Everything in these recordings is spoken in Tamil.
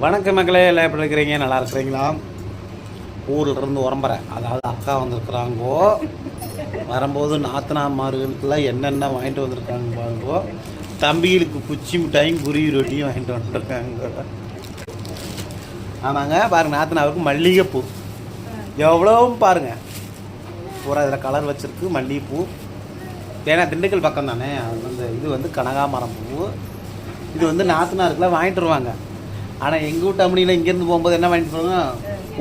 வணக்க மக்களே, எல்லாம் எப்படி இருக்கிறீங்க? நல்லா இருக்கிறீங்களா? ஊர்லேருந்து உரம்புற அதாவது அக்கா வந்திருக்குறாங்கோ. வரும்போது நாத்தனாமார்களுக்கெல்லாம் என்னென்ன வாங்கிட்டு வந்திருக்காங்க பாருங்கோ. தம்பிகளுக்கு குச்சி மிட்டாயும் குருவி ரொட்டியும் வாங்கிட்டு வந்துருக்காங்க. ஆமாங்க, பாருங்கள், நாத்தனாவுக்கு மல்லிகைப்பூ எவ்வளோவும் பாருங்கள். பூரா இதில் கலர் வச்சுருக்கு மல்லிகைப்பூ. ஏன்னா திண்டுக்கல் பக்கம் தானே, அது வந்து இது வந்து கனகாமரம் பூ. இது வந்து நாத்தனாருக்குலாம் வாங்கிட்டு வருவாங்க. ஆனால் எங்கள் வீட்டு அம்மனியில் இங்கேருந்து போகும்போது என்ன வாங்கிட்டு போவாங்க?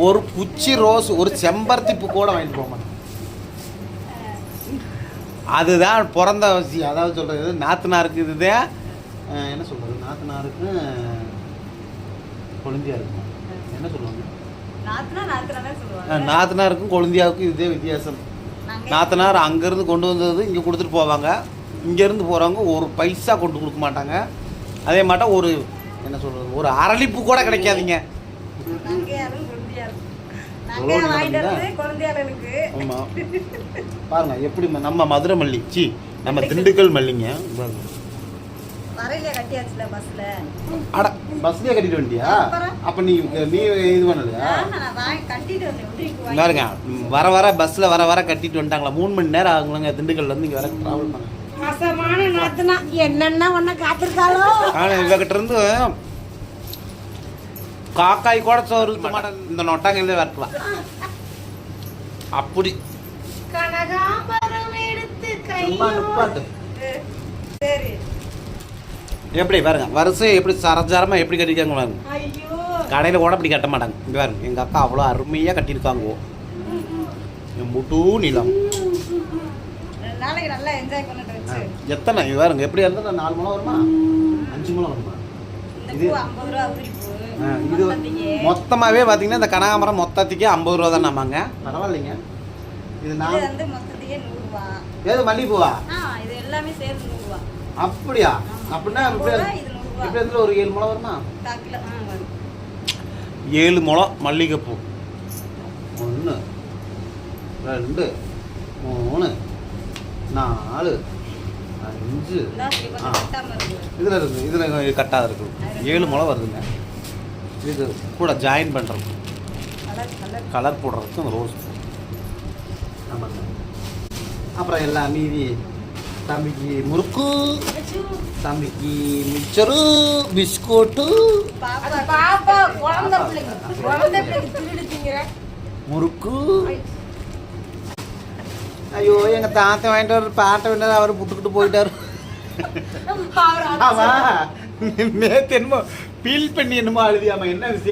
ஒரு குச்சி ரோஸ், ஒரு செம்பருத்தி பூ கூட வாங்கிட்டு போக மாட்டாங்க. அதுதான் பிறந்த அவசியம். அதாவது சொல்கிறது, நாத்தனாருக்கு இதுதான் என்ன சொல்கிறது, நாத்தனாருக்கு கொழுந்தியா இருக்கும் என்ன சொல்லுவாங்க, நாத்தனாருக்கும் கொழுந்தியாவுக்கும் இதே வித்தியாசம். நாத்தனார் அங்கேருந்து கொண்டு வந்தது இங்கே கொடுத்துட்டு போவாங்க. இங்கேருந்து போகிறவங்க ஒரு பைசா கொண்டு கொடுக்க மாட்டாங்க. அதே மாட்டம் ஒரு என்ன சொல்கிறது, ஒரு அரளிப்பூ கூட கிடைக்காதீங்க. ஆமாம், பாருங்க எப்படி நம்ம மதுரை மல்லி, சி நம்ம திண்டுக்கல் மல்லிங்க. அட பஸ்லயே கட்டிட்டு வந்துட்டியா? அப்ப நீ இது பண்ணலையா? பாருங்க, வர வர பஸ்ல வர வர கட்டிட்டு வந்துட்டாங்களா. 3 மணி நேரம் ஆகுங்க திண்டுக்கல்ல இருந்து இங்க வர டிராவல் பண்ண. என்னென்ன ஒண்ணு காத்திருக்காளோ. ஆனா இவகிட்ட இருந்து காக்காய் கூட சோறு மாட்டேன். இந்த நொட்டாங்கல்ல வரலாம் அப்படி. எப்படி பாருங்க, வரிசை எப்படி சரஜாரமாக எப்படி கட்டிருக்காங்க பாருங்க. கடையில் கூட அப்படி கட்ட மாட்டாங்க. இங்கே பாருங்க, எங்கள் அக்கா அவ்வளோ அருமையாக கட்டியிருக்காங்க. என் முட்டு நீளம் எத்தனை இது பாருங்க, எப்படி இருந்தால் 4 முழம் வருமா, 5 முழம் வருமா? இது இது மொத்தமாகவே பார்த்தீங்கன்னா இந்த கனகாமரம் மொத்தத்துக்கே 50 ரூபா தான். ஆமாங்க, பரவாயில்லைங்க. இது நான் ஏது மல்லிகைப்பூவா? அப்படியா? அப்படின்னா இப்படி இதில் ஒரு 7 முழம் வருமா? 7 முழம் மல்லிகைப்பூ. 1 2 3 4 5 இதில் இருக்குது, இதில் கட்டாக இருக்குது. 7 முழம் வருதுங்க. இது கூட ஜாயின் பண்ணுறது, கலர் போடுறதுக்கு அந்த ரோஸ். ஆமாங்க. அப்புறம் எல்லாம் மீதி தம்பிக்கு முறுக்கு, தம்பிக்கு மிச்சரு, பிஸ்கோட்டு, முறுக்கு. ஐயோ, எங்கள் தாத்தா வாங்கிட்டு வர பாட்டை வேண்டாரு, அவர் புட்டுக்கிட்டு போயிட்டாரு. ஆமா, நேற்று என்னமோ ஃபீல் பண்ணி என்னமோ அழுதியாமா, என்ன விஷயம்?